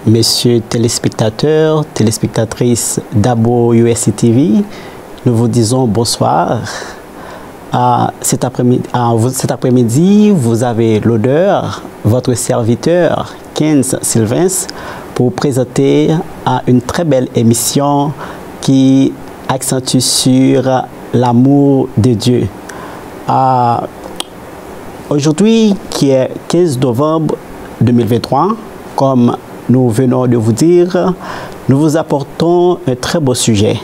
messieurs téléspectateurs, téléspectatrices d'Abo USC TV, nous vous disons bonsoir. Cet après-midi, vous avez l'honneur, votre serviteur, Kenz Sylvain, pour présenter une très belle émission qui accentue sur l'amour de Dieu. Aujourd'hui, qui est 15 novembre 2023, comme nous venons de vous dire, nous vous apportons un très beau sujet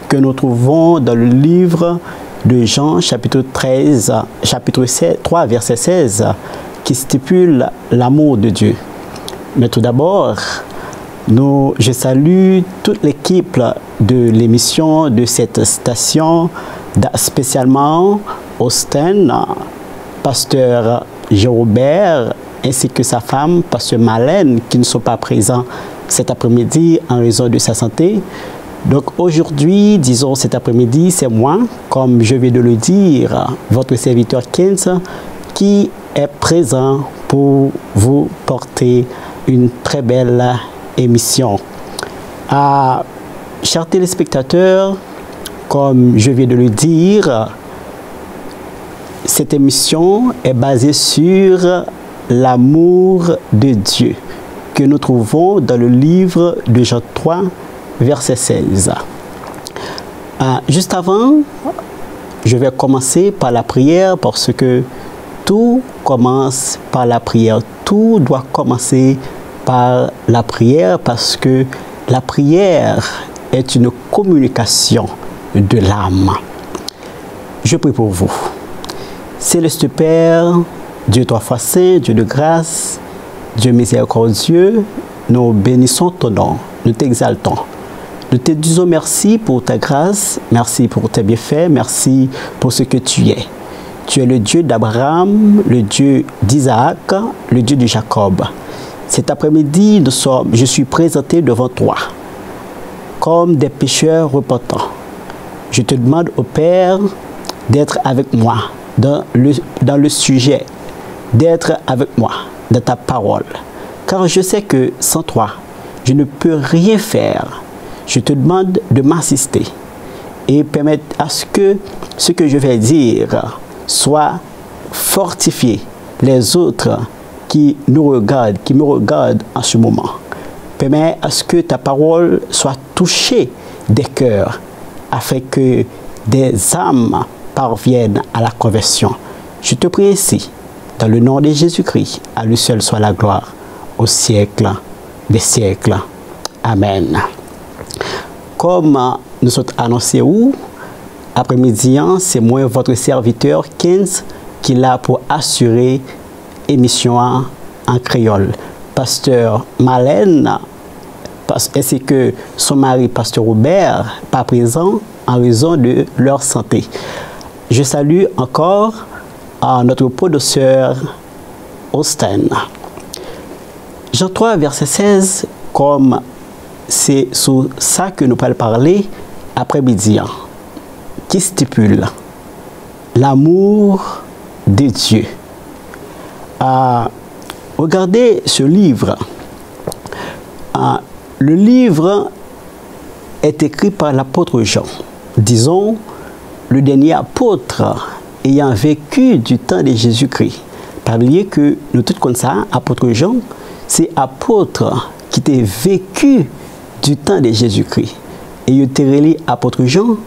que nous trouvons dans le livre de Jean, chapitre 3, verset 16, qui stipule l'amour de Dieu. Mais tout d'abord, je salue toute l'équipe de l'émission de cette station, spécialement Austin, pasteur Jérobert, ainsi que sa femme, pasteur Malène, qui ne sont pas présents cet après-midi en raison de sa santé. Donc aujourd'hui, disons cet après-midi, c'est moi, comme je vais de le dire, votre serviteur Kenz, qui est présent pour vous porter une très belle émission. Chers téléspectateurs, comme je viens de le dire, cette émission est basée sur l'amour de Dieu que nous trouvons dans le livre de Jean 3, verset 16. Juste avant, je vais commencer par la prière parce que tout commence par la prière. Tout doit commencer par la prière parce que la prière est une communication de l'âme. Je prie pour vous. Céleste Père, Dieu trois fois saint, Dieu de grâce, Dieu miséricordieux, nous bénissons ton nom, nous t'exaltons. Nous te disons merci pour ta grâce, merci pour tes bienfaits, merci pour ce que tu es. Tu es le Dieu d'Abraham, le Dieu d'Isaac, le Dieu de Jacob. Cet après-midi, je suis présenté devant toi comme des pécheurs repentants. Je te demande au Père d'être avec moi dans le sujet, d'être avec moi dans ta parole. Car je sais que sans toi, je ne peux rien faire. Je te demande de m'assister et permettre à ce que ce que je vais dire soit fortifié. Les autres qui nous regardent, qui me regardent en ce moment. Permets à ce que ta parole soit touchée des cœurs afin que des âmes parviennent à la conversion. Je te prie ainsi, dans le nom de Jésus-Christ, à lui seul soit la gloire, au siècle des siècles. Amen. Comme nous sommes annoncés après-midi, c'est moi, votre serviteur Kenz, qui est là pour assurer l'émission en créole. Pasteur Malène, ainsi que son mari, pasteur Robert, pas présent en raison de leur santé. Je salue encore notre producteur Austin. Jean 3, verset 16, comme c'est sur ça que nous allons parler après-midi, qui stipule l'amour de Dieu. Regardez ce livre. Le livre est écrit par l'apôtre Jean, disons le dernier apôtre ayant vécu du temps de Jésus-Christ. Pas oublier que nous tous comme ça, apôtre Jean, c'est apôtre qui a vécu du temps de Jésus-Christ. Et il était relié apôtre Jean,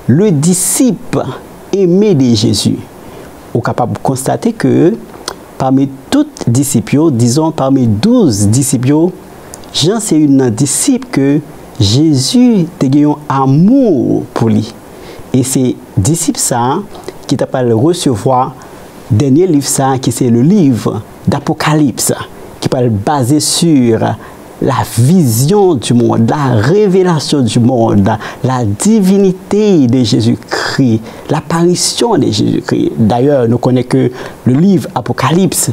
le disciple aimé de Jésus. On est capable de constater que parmi tous les disciples, disons parmi 12 disciples, Jean c'est une disciple que Jésus a eu un amour pour lui. Et c'est disciple ça qui t'a pas recevoir dernier livre ça qui c'est le livre d'Apocalypse qui parle basé sur la vision du monde, la révélation du monde, la divinité de Jésus-Christ, l'apparition de Jésus-Christ. D'ailleurs, nous connaissons que le livre Apocalypse,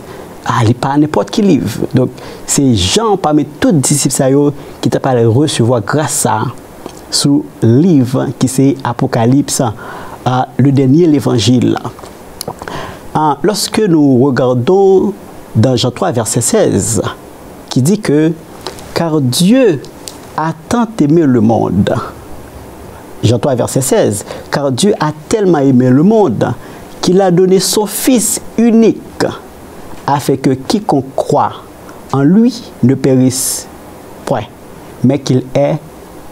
il n'est pas n'importe quel livre. Donc, c'est Jean parmi tous les disciples qui t'a pas recevoir grâce à ce livre qui c'est Apocalypse, le dernier l'évangile. Lorsque nous regardons dans Jean 3, verset 16, qui dit que car Dieu a tant aimé le monde. Jean 3, verset 16. Car Dieu a tellement aimé le monde qu'il a donné son Fils unique, afin que quiconque croit en lui ne périsse point, mais qu'il ait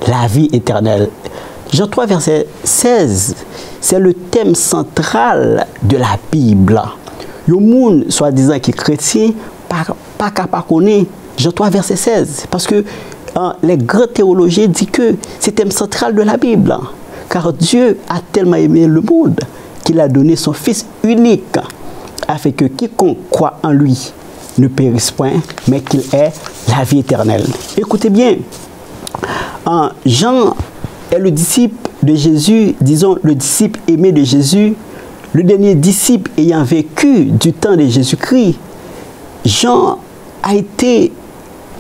la vie éternelle. Jean 3, verset 16, c'est le thème central de la Bible. Le monde, soi-disant qui est chrétien, pas capable de connaître Jean 3, verset 16, parce que les grands théologiens disent que c'est le thème central de la Bible. Car Dieu a tellement aimé le monde qu'il a donné son Fils unique, afin que quiconque croit en lui ne périsse point, mais qu'il ait la vie éternelle. Écoutez bien, Jean est le disciple de Jésus, disons le disciple aimé de Jésus, le dernier disciple ayant vécu du temps de Jésus-Christ. Jean a été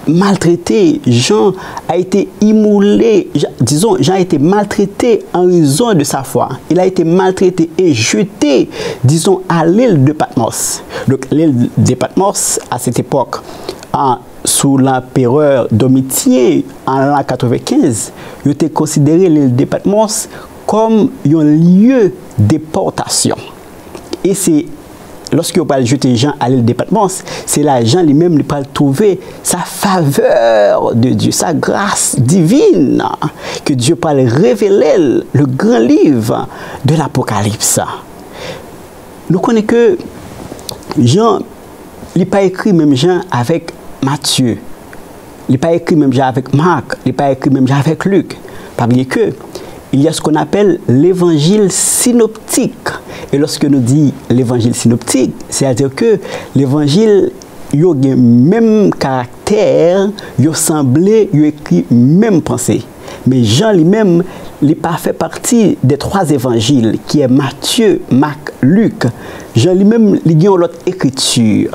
maltraité, Jean a été immolé, disons, Jean a été maltraité en raison de sa foi. Il a été maltraité et jeté, disons, à l'île de Patmos. Donc, l'île de Patmos, à cette époque, sous l'empereur Domitien, en l'an 95, il était considéré l'île de Patmos comme un lieu de déportation. Et c'est lorsque vous parlez jeter Jean à l'île de Patmos, c'est là Jean lui-même qui parle trouver sa faveur de Dieu, sa grâce divine, que Dieu parle révéler le grand livre de l'Apocalypse. Nous connaissons que Jean, il n'a pas écrit même Jean avec Matthieu, il n'a pas écrit même Jean avec Marc, il n'a pas écrit même Jean avec Luc. Pas oublier que il y a ce qu'on appelle l'évangile synoptique. Et lorsque nous disons l'évangile synoptique, c'est-à-dire que l'évangile a le même caractère, il semble, il écrit même pensée. Mais Jean lui-même, il n'a pas fait partie des trois évangiles, qui est Matthieu, Marc, Luc. Jean lui-même, il a une autre écriture.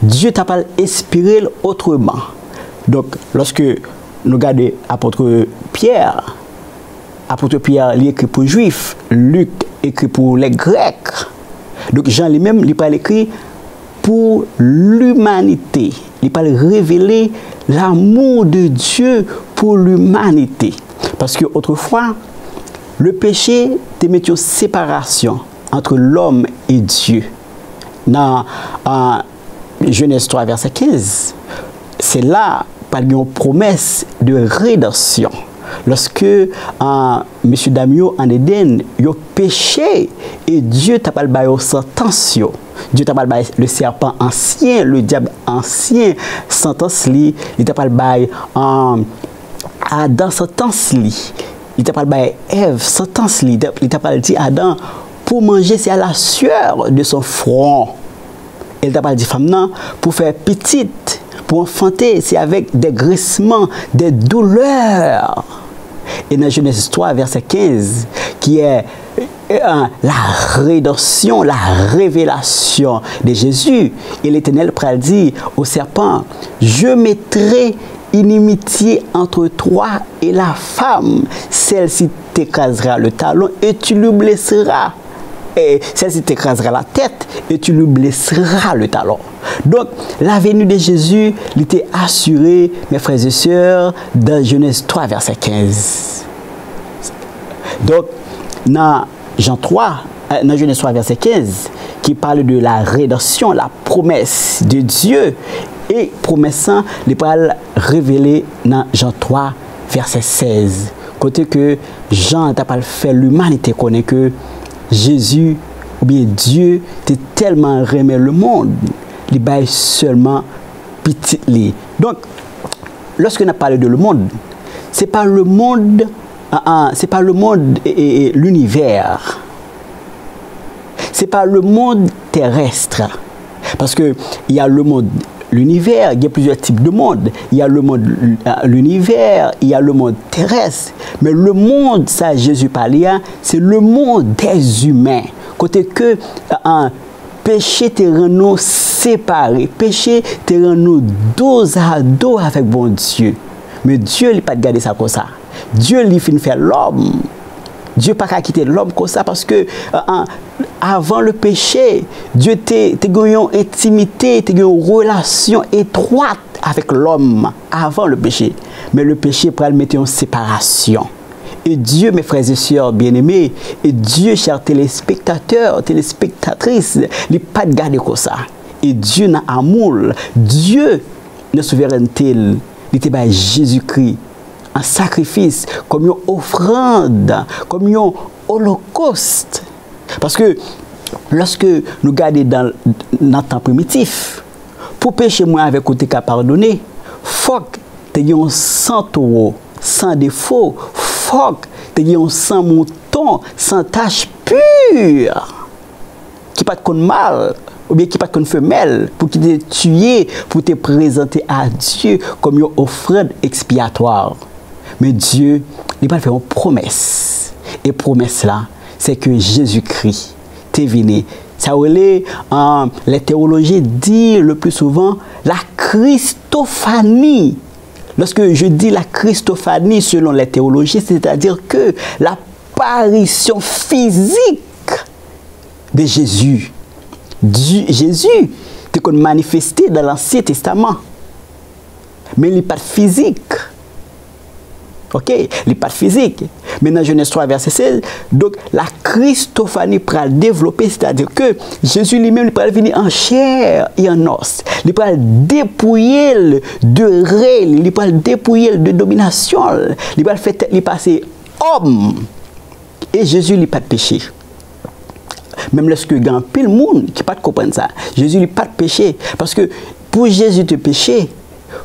Dieu t'a pas inspiré autrement. Donc, lorsque nous regardons l'apôtre Pierre, il écrit pour les Juifs, Luc écrit pour les Grecs. Donc Jean lui-même, il parle écrit pour l'humanité. Il parle révéler l'amour de Dieu pour l'humanité. Parce que autrefois, le péché te met une séparation entre l'homme et Dieu. Dans Genèse 3, verset 15, c'est là par une promesse de rédemption. Lorsque M. Damio en Éden, il a péché et Dieu t'a pas le sentence. Dieu t'a pas le serpent ancien, le diable ancien, sentence li, il t'a pas le Adam sentence li, il t'a pas le Ève sentence li, il t'a pas dit Adam pour manger c'est à la sueur de son front. Il t'a pas dit femme non pour faire petite, pour enfanter c'est avec des graissements, des douleurs. Et dans Genèse 3, verset 15, qui est la rédemption, la révélation de Jésus, et l'Éternel dit au serpent, je mettrai inimitié entre toi et la femme, celle-ci t'écrasera le talon et tu le blesseras. Et celle-ci t'écrasera la tête et tu lui blesseras le talon. Donc, la venue de Jésus était assurée, mes frères et sœurs, dans Genèse 3, verset 15. Donc, dans Jean 3, dans Genèse 3, verset 15, qui parle de la rédemption, la promesse de Dieu, et promesse, il parle révélé dans Jean 3, verset 16. Côté que Jean n'a pas fait l'humanité connaît que Jésus, ou bien Dieu, était tellement aimé le monde, il baille seulement petit li. Donc, lorsque nous parlons de le monde, c'est pas le monde, c'est pas le monde et l'univers. C'est pas le monde terrestre. Parce que il y a le monde, l'univers, il y a plusieurs types de monde. Il y a le monde, l'univers, il y a le monde terrestre. Mais le monde, ça Jésus parlait, c'est le monde des humains. Côté que péché te rend nous séparés, péché te rend nous dos à dos avec bon Dieu. Mais Dieu n'a pas gardé ça comme ça. Dieu lui fait faire l'homme. Dieu n'a pas quitté l'homme comme ça parce que avant le péché, Dieu t'a une intimité, t'a une relation étroite avec l'homme avant le péché. Mais le péché pour le mettre en séparation. Et Dieu, mes frères et sœurs bien-aimés, et Dieu, chers téléspectateurs, téléspectatrices, il n'est pas de garder comme ça. Et Dieu n'a amour. Dieu, notre souveraineté, il était par Jésus-Christ, un sacrifice, comme une offrande, comme un holocauste. Parce que lorsque nous regardons dans le temps primitif, pour pécher moi avec côté qu'à pardonner, il faut que tu aies un 100 euros, sans défaut, il faut que tu aies un 100 moutons, sans tache pure, qui pas de mal, ou bien qui pas de femelle, pour te tuer, pour te présenter à Dieu comme une offrande expiatoire. Mais Dieu, il va faire une promesse. Et promesse là, c'est que Jésus-Christ t'est venu. Ça les théologiens disent le plus souvent la Christophanie. Lorsque je dis la Christophanie selon les théologiens, c'est-à-dire que l'apparition physique de Jésus. Jésus était manifesté dans l'Ancien Testament. Mais il n'est pas physique. Ok, il n'est pas physique. Mais dans Genèse 3, verset 16, donc la Christophanie pourra développer, c'est-à-dire que Jésus lui-même pourra venir en chair et en os. Il pourra dépouiller de règne, il pourra dépouiller de domination, il pourra faire passer homme. Et Jésus n'a pas de péché. Même lorsque il y a un pile monde qui ne peut pas comprendre ça, Jésus n'a pas de péché. Parce que pour Jésus de péché, il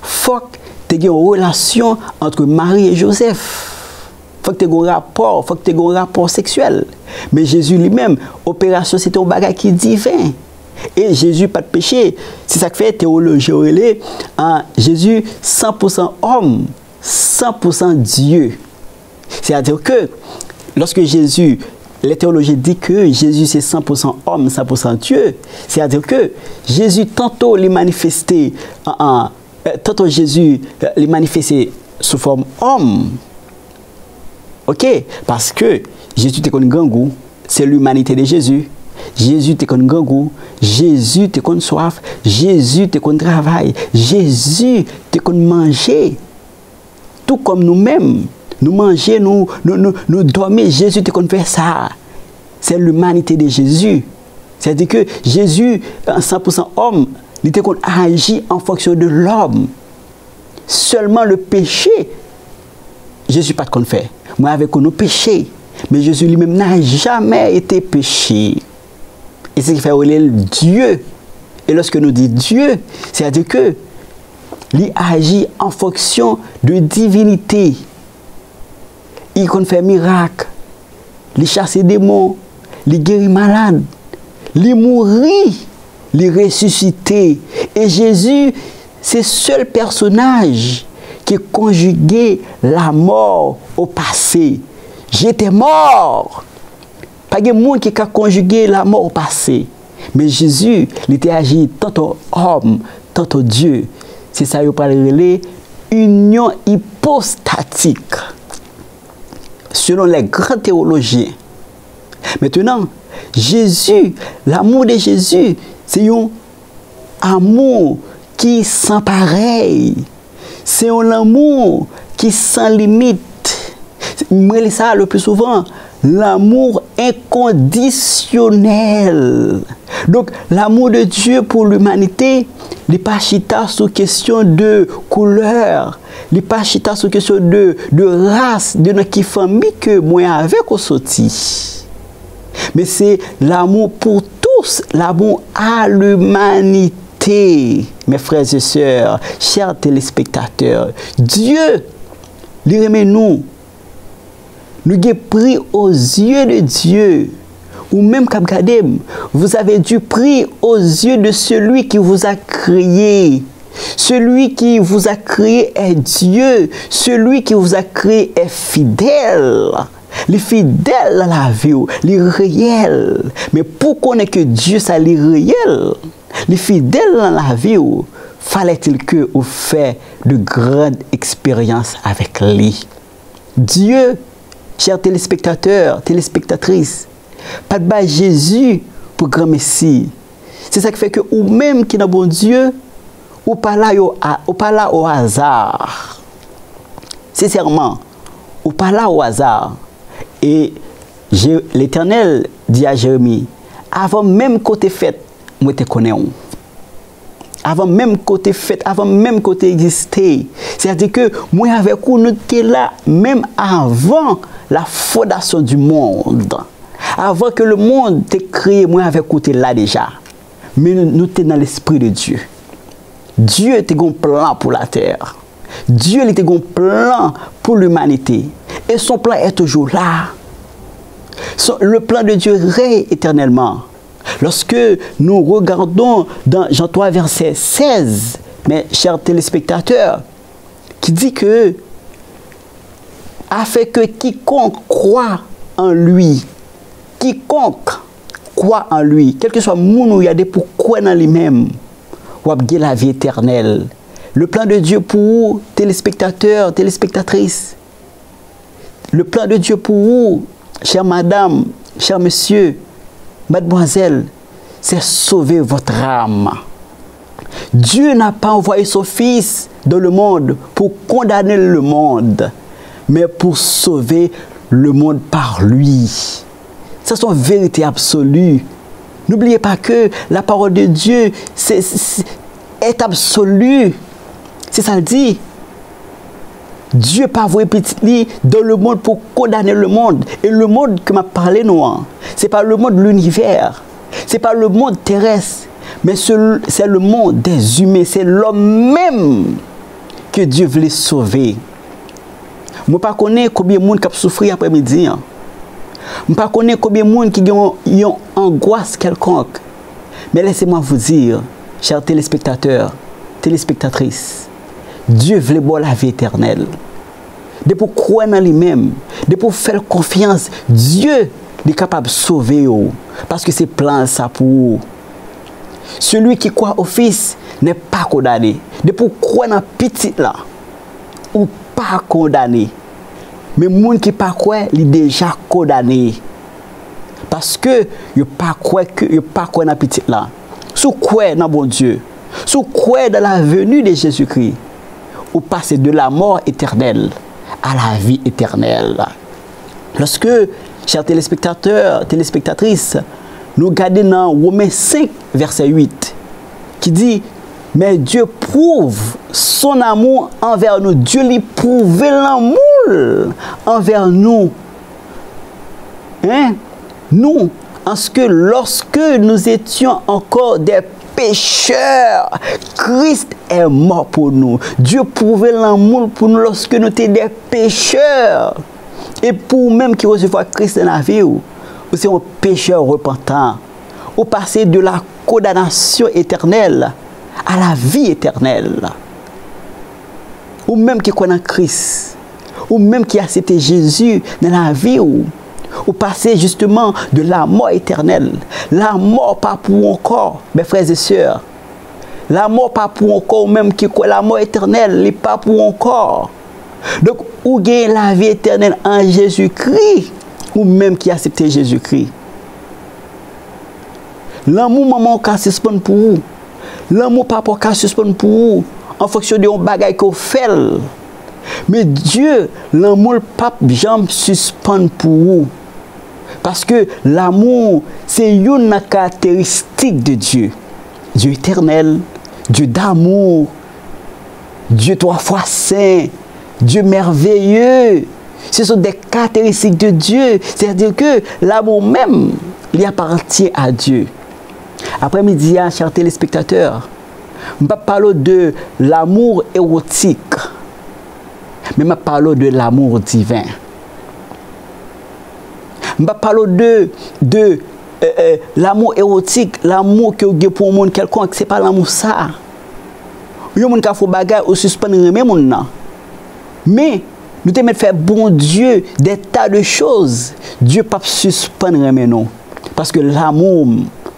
faut que tu aies une relation entre Marie et Joseph. Il faut que tu aies un rapport sexuel. Mais Jésus lui-même, opération, c'était un bagage qui est divin. Et Jésus pas de péché. C'est ça que fait théologie relais. Jésus 100% homme, 100% Dieu. C'est-à-dire que lorsque Jésus, les théologiens disent que Jésus c'est 100% homme, 100% Dieu. C'est-à-dire que Jésus tantôt les manifesté tantôt Jésus les manifesté sous forme homme. Ok? Parce que Jésus était comme gangou, c'est l'humanité de Jésus. Jésus était comme gangou, Jésus était comme soif, Jésus était comme travail, Jésus était comme manger. Tout comme nous-mêmes, nous manger, nous dormir, Jésus était comme faire ça. C'est l'humanité de Jésus. C'est-à-dire que Jésus, 100% homme, il était comme agit en fonction de l'homme. Seulement le péché, Jésus pas de qu'on fait. Moi avec nos péchés, mais Jésus lui-même n'a jamais été péché. Et c'est ce qui fait relève Dieu. Et lorsque nous disons Dieu, c'est-à-dire que il agit en fonction de divinité. Il fait miracle, il chasse des démons, il guérit malade, il mourit, il ressuscite. Et Jésus, c'est le seul personnage qui conjuguait la mort au passé. J'étais mort. Pas de monde qui a conjugué la mort au passé. Mais Jésus, il était agi tantôt homme, tantôt Dieu. C'est ça qu'on parle de union hypostatique. Selon les grands théologiens. Maintenant, Jésus, l'amour de Jésus, c'est un amour qui sans pareil. C'est un amour qui sans limite. Moi, ça le plus souvent, l'amour inconditionnel. Donc, l'amour de Dieu pour l'humanité, il n'est pas chita sur question de couleur, il n'est pas chita sur question de race, de notre famille que moi avec au sorti. Mais c'est l'amour pour tous, l'amour à l'humanité. Mes frères et sœurs, chers téléspectateurs, Dieu, il remet nous. Nous avons pris aux yeux de Dieu, ou même Kabgadem, vous avez dû prier aux yeux de celui qui vous a créé. Celui qui vous a créé est Dieu. Celui qui vous a créé est fidèle. Les fidèles à la vie, les réels. Mais pour connaître que Dieu, ça les réels, les fidèles dans la vie, fallait-il que vous fassiez de grandes expériences avec lui. Dieu, chers téléspectateurs, téléspectatrices, pas de bas Jésus pour grand Messie. C'est ça qui fait que, ou même qui n'a bon Dieu, ou pas là au hasard. Sincèrement, ou pas là au hasard. Et l'Éternel dit à Jérémie, avant même côté fait, moi te connais. Avant même côté fait, avant même côté existé. C'est-à-dire que moi avec vous, nous étions là même avant la fondation du monde. Avant que le monde t'ait créé, moi avec vous, tu es là déjà. Mais nous sommes dans l'esprit de Dieu. Dieu était un plan pour la terre. Dieu était un plan pour l'humanité. Et son plan est toujours là. Le plan de Dieu règne éternellement. Lorsque nous regardons dans Jean 3, verset 16, mes chers téléspectateurs, qui dit que afin que quiconque croit en lui, quiconque croit en lui, quel que soit le monde où il y a des pour croire dans lui-même, ou avoir la vie éternelle. Le plan de Dieu pour vous, téléspectateurs, téléspectatrices, le plan de Dieu pour vous, chère madame, cher monsieur, mademoiselle, c'est sauver votre âme. Dieu n'a pas envoyé son Fils dans le monde pour condamner le monde, mais pour sauver le monde par lui. C'est son vérité absolue. N'oubliez pas que la parole de Dieu est absolue. C'est ça le dit. Dieu n'a pas envoyé petit dans le monde pour condamner le monde. Et le monde que m'a parlé, non, ce n'est pas le monde de l'univers. Ce n'est pas le monde terrestre. Mais c'est le monde des humains. C'est l'homme même que Dieu voulait sauver. Je ne connais pas combien de monde qui a souffert après-midi. Je ne connais pas combien de monde qui ont une angoisse quelconque. Mais laissez-moi vous dire, chers téléspectateurs, téléspectatrices, Dieu voulait boire la vie éternelle. De pour croire en lui-même, de pour faire confiance, Dieu est capable de sauver. Parce que c'est plein ça pour vous. Celui qui croit au Fils n'est pas condamné. De pour croire dans petit là, ou pas condamné. Mais les gens qui ne pas croire, ils sont déjà condamné. Parce que ils ne pas croire dans petit là. Si vous croyez dans bon Dieu, si vous croyez dans la venue de Jésus-Christ, vous passez de la mort éternelle à la vie éternelle. Lorsque, chers téléspectateurs, téléspectatrices, nous regardons dans Romains 5, verset 8, qui dit, mais Dieu prouve son amour envers nous. Dieu lui prouve l'amour envers nous. Hein? Nous, en ce que lorsque nous étions encore des pécheurs, Christ est mort pour nous. Dieu prouvait l'amour pour nous lorsque nous étions des pécheurs. Et pour même qui recevoir Christ dans la vie, vous êtes un pécheur repentant. Vous passez de la condamnation éternelle à la vie éternelle. Ou même qui connaît Christ, ou même qui a accepté Jésus dans la vie, ou passez justement de la mort éternelle. La mort pas pour encore, mes frères et sœurs. La mort pas pour encore, ou même qui croit la mort éternelle, n'est pas pour encore. Donc, ou gagne la vie éternelle en Jésus-Christ, ou même qui a accepté Jésus-Christ. L'amour maman qui suspend pour vous. L'amour papa qui suspend pour vous. En fonction de un bagage qu'on fait. Mais Dieu, l'amour pape jamais suspend pour vous. Parce que l'amour, c'est une caractéristique de Dieu. Dieu éternel, Dieu d'amour, Dieu trois fois saint, Dieu merveilleux. Ce sont des caractéristiques de Dieu. C'est-à-dire que l'amour même, il appartient à Dieu. Après-midi, chers téléspectateurs, je ne parle pas de l'amour érotique, mais je parle de l'amour divin. Je ne parle pas de l'amour érotique, l'amour que vous avez pour un monde quelconque, ce n'est pas l'amour ça. Il y a des gens qui font des bagages ou suspendre les gens. Mais nous devons faire bon Dieu des tas de choses. Dieu ne peut pas suspendre les gens. Parce que l'amour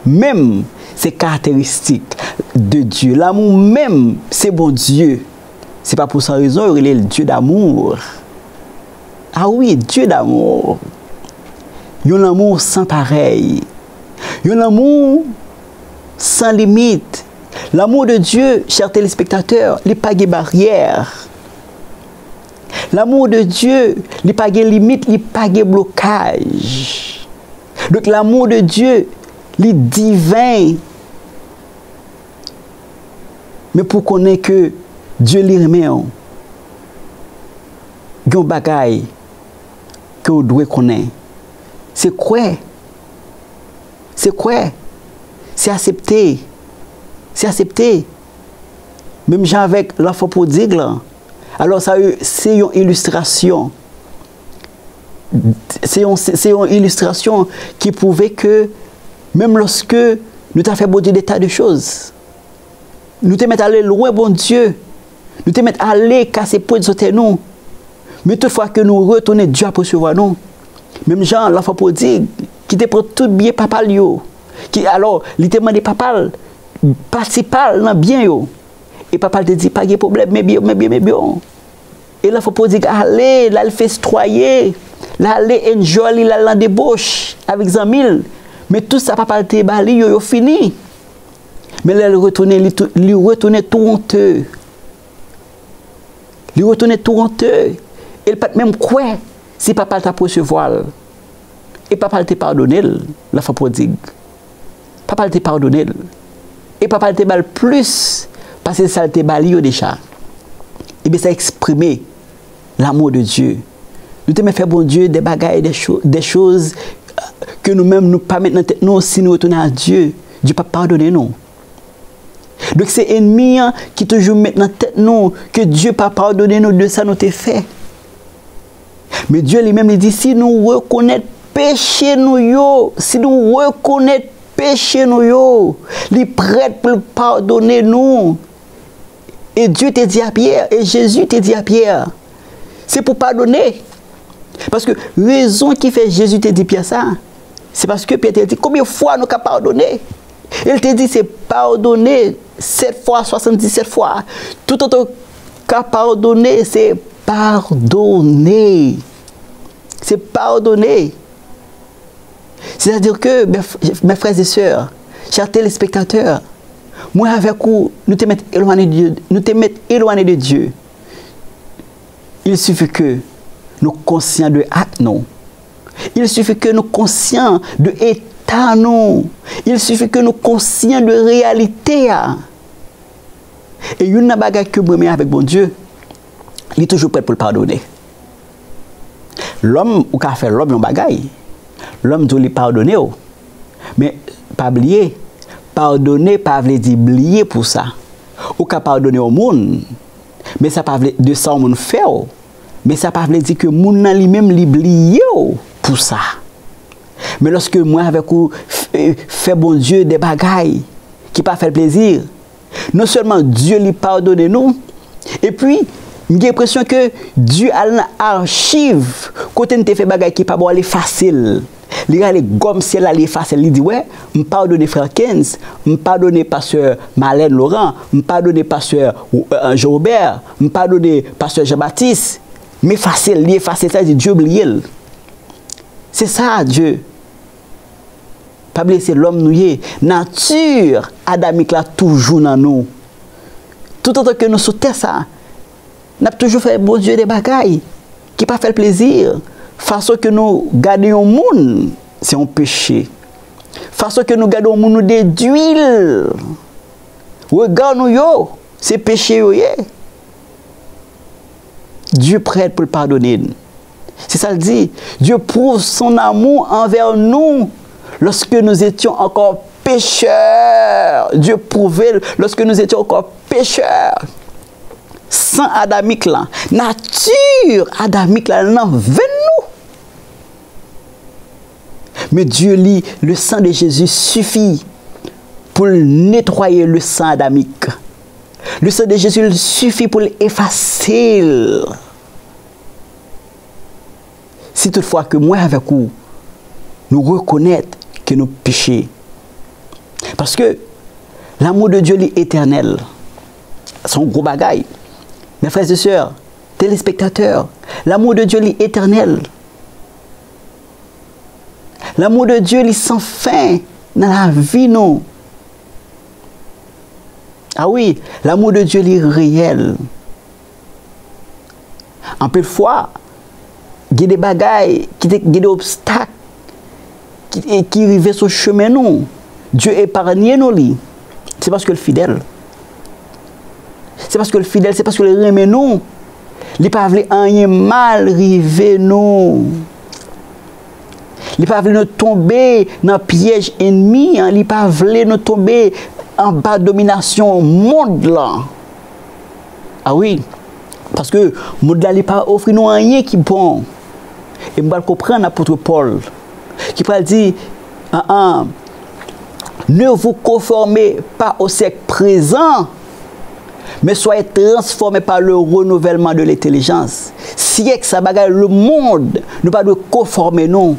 même, c'est caractéristique de Dieu. L'amour même, c'est bon Dieu. Ce n'est pas pour sa raison qu'il est le Dieu d'amour. Ah oui, Dieu d'amour. Il y a un amour sans pareil. Il y a un amour sans limite. L'amour de Dieu, chers téléspectateurs, il n'y a pas de barrière. L'amour de Dieu, il n'y a pas de limite, il n'y a pas de blocage. Donc l'amour de Dieu, il est divin. Mais pour connaître que Dieu l'aime, il y a un bagage que vous devez connaître. C'est quoi? C'est quoi? C'est accepter. C'est accepter. Même gens avec l'enfant prodigue là. Alors ça c'est une illustration. C'est une illustration qui prouvait que même lorsque nous t'avons fait bon Dieu des tas de choses, nous te mettons à aller loin, bon Dieu. Nous te mettons à aller casser pour de nous. Mais toutefois que nous retournons, Dieu a poursuivi nous. Même Jean, l'enfant prodigue, qui te prend tout bien papa yo, qui alors, il te demande papa, participe dans bien yo. Et papa te dit pas de problème, mais bien. Et l'enfant prodigue allez, là il fait stroyer, là allez enjoy, là la débauche avec 100 000. Mais tout ça papa te bali yo fini. Mais là il retourne tout honteux. Il retourne tout honteux. Et pas même quoi si papa t'a poursuivi. Et papa t'a pardonné, l'enfant prodigue. Papa t'a pardonné. Et papa t'a mal plus parce que ça t'a bali déjà. Et bien ça exprime l'amour de Dieu. Nous t'aimons faire bon Dieu des bagailles, des choses que nous-mêmes nous pas mettre dans tête nous si nous retournons à Dieu. Dieu pas pardonner nous. Donc c'est ennemi qui toujours met dans tête nous que Dieu pas pardonner nous de ça nous t'ai fait. Mais Dieu lui-même il dit si nous reconnaissons péché nous yo, si nous reconnaissons péché nous yo, il est prêt pour pardonner nous. Et Dieu t'a dit à Pierre, et Jésus t'a dit à Pierre, c'est pour pardonner. Parce que raison qui fait Jésus t'a dit Pierre ça, c'est parce que Pierre t'a dit combien de fois nous avons pardonné. Il t'a dit c'est pardonner 7 fois, 77 fois. Tout autre qu'à pardonner, c'est pardonner. C'est pardonner. C'est-à-dire que, mes frères et sœurs, chers téléspectateurs, moi avec vous, nous te mettons éloignés de Dieu. Il suffit que nous conscients de actes, non. Il suffit que nous conscients de état, non. Il suffit que nous conscients de réalité. Et il y a une bagarre que moi avec bon Dieu, il est toujours prêt pour le pardonner. L'homme, ou qu'a fait l'homme, un bagaille. L'homme doit lui pardonner. Mais pas oublier. Pardonner, pas veut dire oublier pour ça. Ou qu'a pardonner au monde. Mais ça pas veut de ça au monde fait. Mais ça pas veut dire que le monde lui-même l'oublier pour ça. Mais lorsque moi avec vous fait bon Dieu des bagailles qui pas fait plaisir, non seulement Dieu lui pardonne nous, et puis j'ai l'impression que Dieu a une archive quand on te fait bagaille qui pas bon aller facile. Il a les gommes c'est là les facile, il dit ouais, me pardonner frère Kenz, me pardonner pasteur Marlène Laurent, me pardonner pasteur Jean-Robert, me pardonner pasteur Jean-Baptiste. Mais facile, il est facile, ça dit Dieu oublié. C'est ça Dieu. Pas blesser l'homme nous nature adamique là toujours dans nous. Tout autant que nous sous terre ça. N'a toujours fait bon Dieu des bagailles qui pas fait plaisir. Façon que nous gardons le monde, c'est un péché. Façon que nous gardons le monde d'huile. Regarde nous yo, c'est péché yo. Dieu prêt pour le pardonner. C'est ça le dit. Dieu prouve son amour envers nous lorsque nous étions encore pécheurs. Dieu prouvait lorsque nous étions encore pécheurs. Sans adamique là, nature adamique là, non, nous. Mais Dieu lit, le sang de Jésus suffit pour nettoyer le sang adamique. Le sang de Jésus suffit pour l'effacer. Si toutefois que moi avec vous, nous reconnaissons que nous péchons. Parce que l'amour de Dieu est éternel. C'est un gros bagaille. Mes frères et sœurs, téléspectateurs, l'amour de Dieu est éternel. L'amour de Dieu est sans fin dans la vie, non. Ah oui, l'amour de Dieu est réel. En peu de fois, il y a des bagailles, il y a des obstacles qui arrivent sur le chemin. Nous. Dieu épargne nous. C'est parce que le fidèle. C'est parce que le fidèle, c'est parce que le remet nous. Il ne peut pas rien mal arriver nous. Il ne peut pas nous tomber dans le piège ennemi. Il ne peut pas nous tomber en bas de domination monde là. Ah oui, parce que le monde là, il ne peut pas offrir nous rien qui est bon. Et je vais comprendre l'apôtre Paul qui peut dire ne vous conformez pas au siècle présent, mais soyez transformés par le renouvellement de l'intelligence. Siècle, ça bagaille le monde, nous pas de conformer non.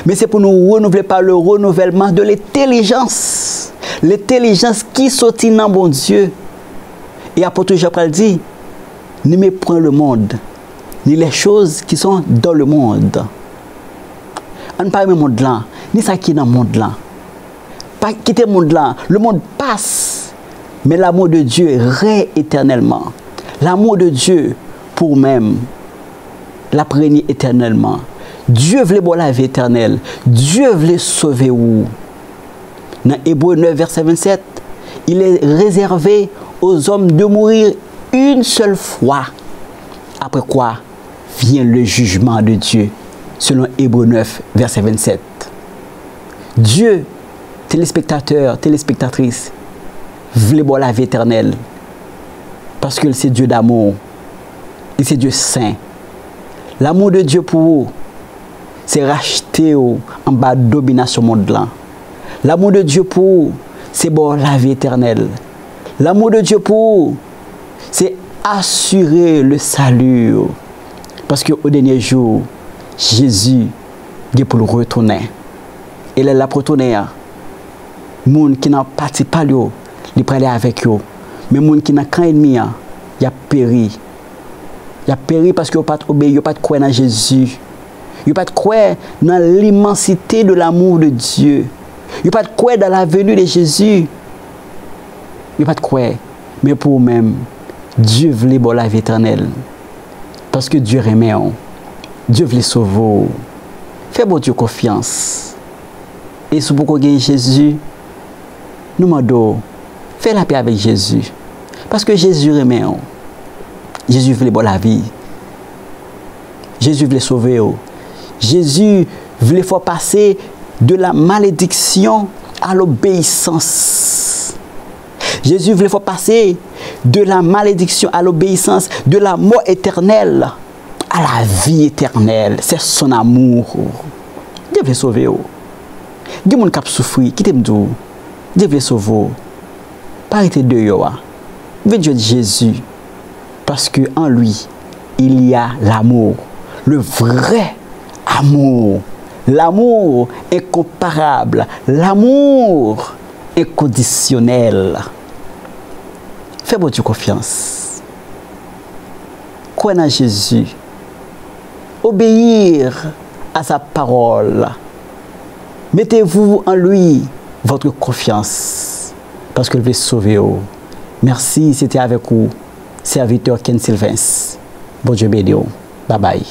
Mais c'est pour nous renouveler par le renouvellement de l'intelligence. L'intelligence qui sortit dans bon Dieu. Et apôtre Jean-Paul dit, ne méprenez le monde, ni les choses qui sont dans le monde. On ne parle pas du monde là, ni ça qui est dans le monde là. Pas quitter le monde là. Le monde passe, mais l'amour de Dieu règne éternellement. L'amour de Dieu pour même la régner éternellement. Dieu voulait la vie éternelle. Dieu voulait sauver où? Dans Hébreux 9, verset 27, il est réservé aux hommes de mourir une seule fois. Après quoi vient le jugement de Dieu, selon Hébreux 9, verset 27. Dieu, téléspectateurs, téléspectatrices, voulait la vie éternelle. Parce que c'est Dieu d'amour. Et c'est Dieu saint. L'amour de Dieu pour vous, c'est racheter en bas de domination monde là. L'amour de Dieu pour vous, c'est bon la vie éternelle. L'amour de Dieu pour vous, c'est assurer le salut. Parce qu'au dernier jour, Jésus est pour le retourner. Et il est là pour retourner. Les gens qui n'ont pas participé, ils prennent avec eux. Mais les gens qui n'ont qu'un ennemi, ils ont péri. Ils ont péri parce qu'ils n'ont pas obéi, ils n'ont pas croire dans Jésus. Ils n'ont pas croire dans l'immensité de l'amour de Dieu. Ils n'ont pas croire dans la venue de Jésus. Ils n'ont pas croire. Mais pour eux-mêmes, Dieu voulait la vie éternelle. Parce que Dieu aimait. Dieu voulait sauver. Fais bon Dieu confiance. Et si vous avez Jésus, nous demandons, fais la paix avec Jésus. Parce que Jésus aimait. Jésus voulait la vie. Jésus voulait sauver. Jésus voulait faire passer de la malédiction à l'obéissance. Jésus voulait faire passer de la malédiction à l'obéissance, de la mort éternelle à la vie éternelle. C'est son amour. Dieu veut sauver. Dieu veut souffrir. Qui t'aime tout? Dieu veut sauver. Pas arrêter de yo. Veut Dieu de Jésus. Parce qu'en lui, il y a l'amour. Le vrai amour. L'amour incomparable. L'amour inconditionnel. Fais-moi confiance. Croyez en Jésus. Obéir à sa parole. Mettez-vous en lui votre confiance. Parce qu'il veut sauver. Merci, c'était avec vous, serviteur Ken Sylvain. Bon Dieu béni. Bye bye.